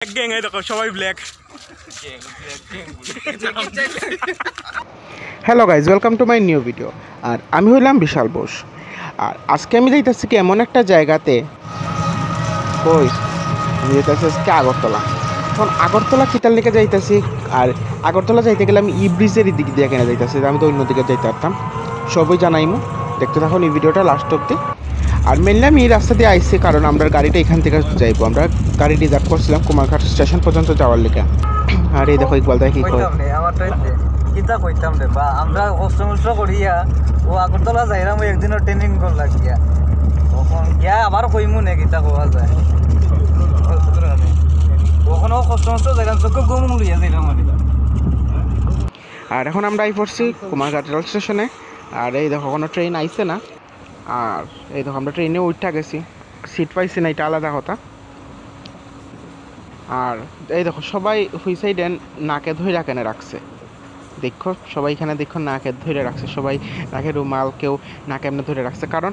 Black gang এই দেখো সবাই black. Hello guys, welcome to my new video. আর আমি হইলাম বিশাল বোস। আর আজকে আমি যাইতেছি কি এমন একটা জায়গাতে, কই আমি যাইতেছি আজকে আগরতলা। এখন আগরতলা কিতার লেগে যাইতেছি, আর আগরতলা যাইতে গেলে আমি ই ব্রিজের দিক দিয়ে কেনা যাইতেছি, আমি তো অন্য দিকে যাইতে পারতাম। সবই জানাইমু, দেখতে থাকুন এই ভিডিওটা লাস্ট অব্দি। আর মেনলি আমি এই রাস্তা দিয়ে আইসি কারণ আমরা গাড়িটা এখান থেকে যাইবো, আমরা গাড়ি রিজার্ভ করছিলাম কুমারঘাট স্টেশন পর্যন্ত যাওয়ার লেগে। আর এই দেখো ইকবাল দেখ কি কয় কিতা কইতাম রে বা আমরা কষ্ট মষ্ট করিয়া ও আগরতলা যাইরাম একদিনের ট্রেনিং কর লাগিয়া তখন গিয়া আবার কইমু নে কিতা কোয়া যায় ওখানে কষ্ট মষ্ট যাইরাম চোখে ঘুম লইয়া যাইরাম মানে। আর এখন আমরা আই পড়ছি কুমারঘাট রেল স্টেশনে। আর এই দেখো কোনো ট্রেন আইছে না, আর এই দেখো আমরা ট্রেনে উঠা গেছি, সিট পাইছি না, এটা আলাদা কথা। আর এই দেখো সবাই হুই সাইডে নাকে ধরে কেনে রাখছে, দেখো সবাই এখানে দেখো নাকে ধরে রাখছে, সবাই নাকে রুমাল, কেউ নাকে এমনি ধরে রাখছে। কারণ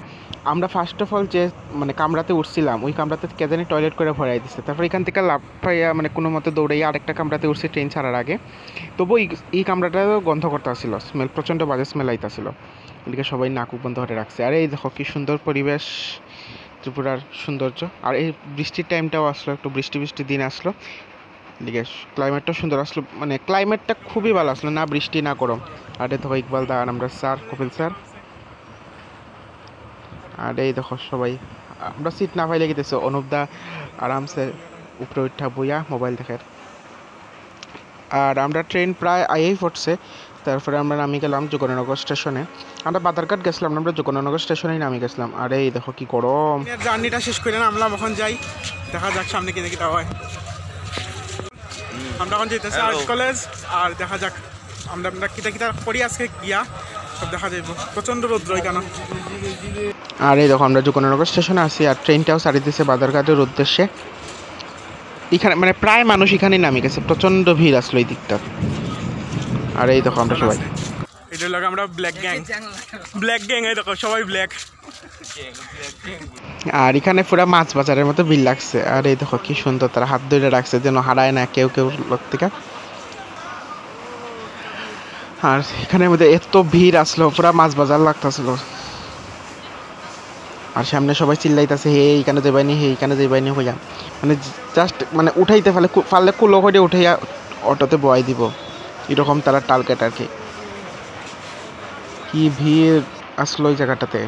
আমরা ফার্স্ট অফ অল যে মানে কামরাতে উঠছিলাম ওই কামরাতে কে জানি টয়লেট করে ভরাই দিচ্ছে, তারপর এখান থেকে লাভ পাইয়া মানে কোনো মতে দৌড়াইয়া আরেকটা কামরাতে উঠছি ট্রেন ছাড়ার আগে। তবু এই কামরাটাও গন্ধ করতে আসছিল, স্মেল প্রচণ্ড বাজে স্মেল আইতাছিল, এদিকে সবাই নাক বন্ধ ধরে রাখছে। আর এই দেখো কি সুন্দর পরিবেশ, ত্রিপুরার সৌন্দর্য। আর এই বৃষ্টির টাইমটাও আসলো, একটু বৃষ্টি দিন আসলো, এদিকে ক্লাইমেটটা সুন্দর আসলো, মানে ক্লাইমেটটা খুবই ভালো আসলো, না বৃষ্টি না গরম। আর এই দেখো ইকবাল দা, আর আমরা স্যার কপিল স্যার। আর এই দেখো সবাই আমরা সিট না পাইলে গেতেছে, অনুপ দা আরামসে উপরে উঠা বইয়া মোবাইল দেখার। আর আমরা ট্রেন প্রায় আইয়েই পড়ছে, তারপরে আমরা নামি গেলাম যোগনগর স্টেশনে। আমরা বাদারঘাট গেছিলাম না, আমরা যোগনগর স্টেশনেই নামি গেছিলাম। আর এই দেখো কি গরম। জার্নিটা শেষ করে নামলাম, এখন যাই, দেখা যাক সামনে কি দেখি হয়। আমরা এখন যেতেছি আর্ট কলেজ, আর দেখা যাক আমরা কিতা করি আজকে গিয়া সব দেখা যাইব। প্রচণ্ড রৌদ্র এখানে। আর এই দেখো আমরা যোগনগর স্টেশনে আছি, আর ট্রেনটাও ছাড়ি দিয়েছে বাদারঘাটের উদ্দেশ্যে। এখানে মানে প্রায় মানুষ এখানেই নামে গেছে, প্রচণ্ড ভিড় আসলো এই দিকটা। আর এই দেখো আমরা সবাই, এটা লাগে আমরা ব্ল্যাক গ্যাং এই দেখো সবাই ব্ল্যাক। আর এখানে পুরো মাছ বাজারের মতো ভিড় লাগছে। আর এই দেখো কি সুন্দর, তারা হাত ধরে রাখছে যেন হারায় না কেউ লোক থেকে। আর এখানের মধ্যে এত ভিড় আসলো, পুরো মাছ বাজার লাগতেছিল। আর সামনে সবাই চিল্লাইতেছে, হে এইখানে যাইবানি, হে এইখানে যাইবানি হইয়া, মানে জাস্ট মানে উঠাইতে পারলে কুলো করে উঠাইয়া অটোতে বয়াই দিব, এরকম তারা টার্গেট আর কি। কি ভিড় আসলো ওই জায়গাটাতে।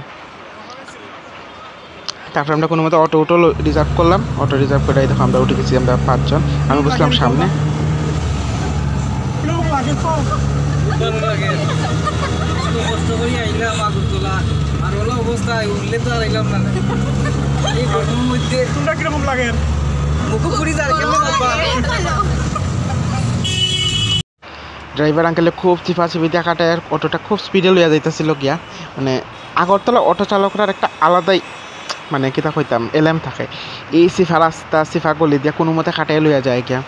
তারপরে আমরা কোনো মতো অটো রিজার্ভ করলাম, অটো রিজার্ভ করে দেখো আমরা উঠে গেছি, আমরা 5 জন। আমি বসলাম সামনে। কষ্ট করি আইলাম আগরতলা, আর ওলা অবস্থায় উঠলে তো আর আইলাম না এই গরমের মধ্যে। তোমরা কিরকম লাগে? মুখপুরি যার কেমন ড্রাইভার আঙ্কেলে খুব চিপাচিপি দেখাটায় অটোটা খুব স্পিডে লইয়া যাইতেছিল গিয়া। মানে আগরতলা অটো চালকরার একটা আলাদাই মানে কিতা কইতাম এলেম থাকে, এই সিফা রাস্তা সিফা গলি দিয়া কোনো মতে খাটাই লইয়া যায় গিয়া।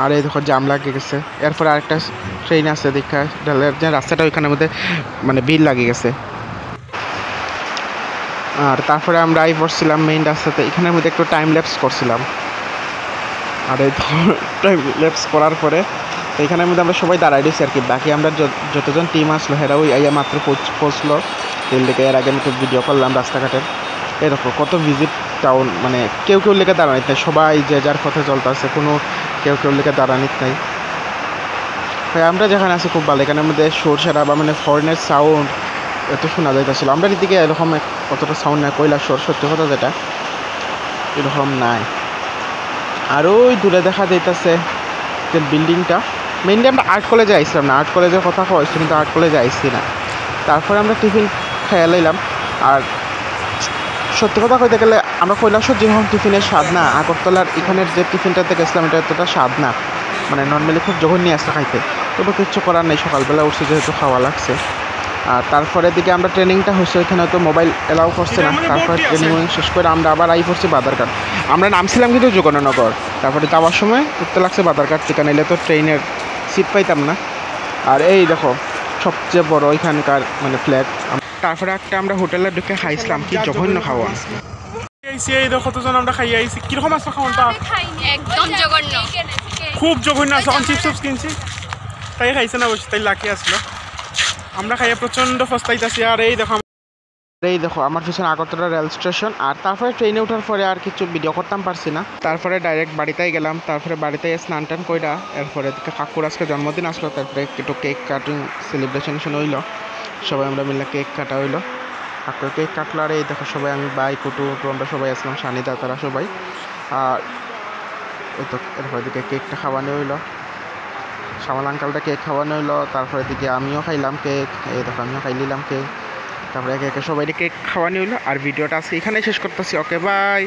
আর এই দেখো জাম লাগে গেছে। এরপরে আরেকটা ট্রেন আছে দেখা রেলের যে রাস্তাটা, ওইখানের মধ্যে মানে ভিড় লাগে গেছে। আর তারপরে আমরা আই পড়ছিলাম মেইন রাস্তাতে, এখানের মধ্যে একটু টাইম ল্যাপস করছিলাম। আর এই টাইম ল্যাপস করার পরে এইখানের মধ্যে আমরা সবাই দাঁড়াই দিয়েছি আর কি, বাকি আমরা যতজন টিম আসলো হেরা ওই আইয়া মাত্র পৌঁছলো রেল থেকে। এর আগে আমি একটু ভিডিও করলাম রাস্তাঘাটের। এরকম কত ভিজিট টাউন, মানে কেউ লেগে দাঁড়ানিত নাই, সবাই যে যার পথে চলতে আছে, কোনো কেউ লেগে দাঁড়ানিত নাই। হ্যাঁ আমরা যেখানে আছি খুব ভালো, এখানের মধ্যে সরষেরা বা মানে ফরেনের সাউন্ড এত শোনা যাইতেছিল। আমরা এদিকে এরকম অতটা সাউন্ড নাই, কৈলাস সত্যি কথা যেটা এরকম নাই। আর ওই দূরে দেখা যাইতেছে যে বিল্ডিংটা, মেইনলি আমরা আর্ট কলেজে আইছিলাম না, আর্ট কলেজের কথা হয়েছে কিন্তু আর্ট কলেজে আইসি না। তারপরে আমরা টিফিন খেয়ে লাইলাম। আর সত্যি কথা কইতে গেলে আমরা কৈলাসর যেরকম টিফিনের স্বাদ না, আগরতলার এখানের যে টিফিনটাতে গেছিলাম এটা এতটা স্বাদ না, মানে নর্মালি খুব জঘন্য আসছে খাইতে। তবু কিচ্ছু করার নেই, সকালবেলা উঠছে যেহেতু খাওয়া লাগছে। আর তারপরে দিকে আমরা ট্রেনিংটা হয়েছে, ওইখানে হয়তো মোবাইল এলাও করছে না। তারপরে ট্রেনিং শেষ করে আমরা আবার আই পড়ছি বাদারঘাট। আমরা নামছিলাম কিন্তু যোগনগর, তারপরে যাওয়ার সময় উঠতে লাগছে বাদারঘাট থেকে, নাইলে তো ট্রেনের সিট পাইতাম না। আর এই দেখো সবচেয়ে বড় ওইখানকার মানে ফ্ল্যাট। তারপরে একটা আমরা হোটেলে ঢুকে খাইছিলাম, কি জঘন্য খাওয়া। আইসি এই দেখো কতজন আমরা খাইয়ে আইছি কিরকম আসলো খাওয়ানটা একদম জঘন্য খুব জঘন্য আছে এখন চিপস কিনছি তাই খাইছে না বসে তাই লাকি আসলো আমরা খাইয়ে প্রচণ্ড ফস্তাইতেছি আর এই দেখো আমার পিছনে আগরতলা রেল স্টেশন আর তারপরে ট্রেনে ওঠার পরে আর কিছু ভিডিও করতাম পারছি না তারপরে ডাইরেক্ট বাড়িতেই গেলাম তারপরে বাড়িতে স্নান টান কইরা এরপরে কাকুর আজকে জন্মদিন আসলো তারপরে একটু কেক কাটিং সেলিব্রেশন হইলো সবাই আমরা মিলে কেক কাটা হইলো কাকুর কেক কাটলো আর এই দেখো সবাই আমি বাই কুটু আমরা সবাই আসলাম সানিদা তারা সবাই আর এই তো এরপরে দিকে কেকটা খাওয়ানো হইলো সামাল আঙ্কালটা কেক খাওয়ানো হইলো তারপরে দিকে আমিও খাইলাম কেক এই দেখো আমিও খাই নিলাম কেক তারপরে একে একে সবাই কেক খাওয়ানো হইলো আর ভিডিওটা আজকে এখানেই শেষ করতেছি ওকে বাই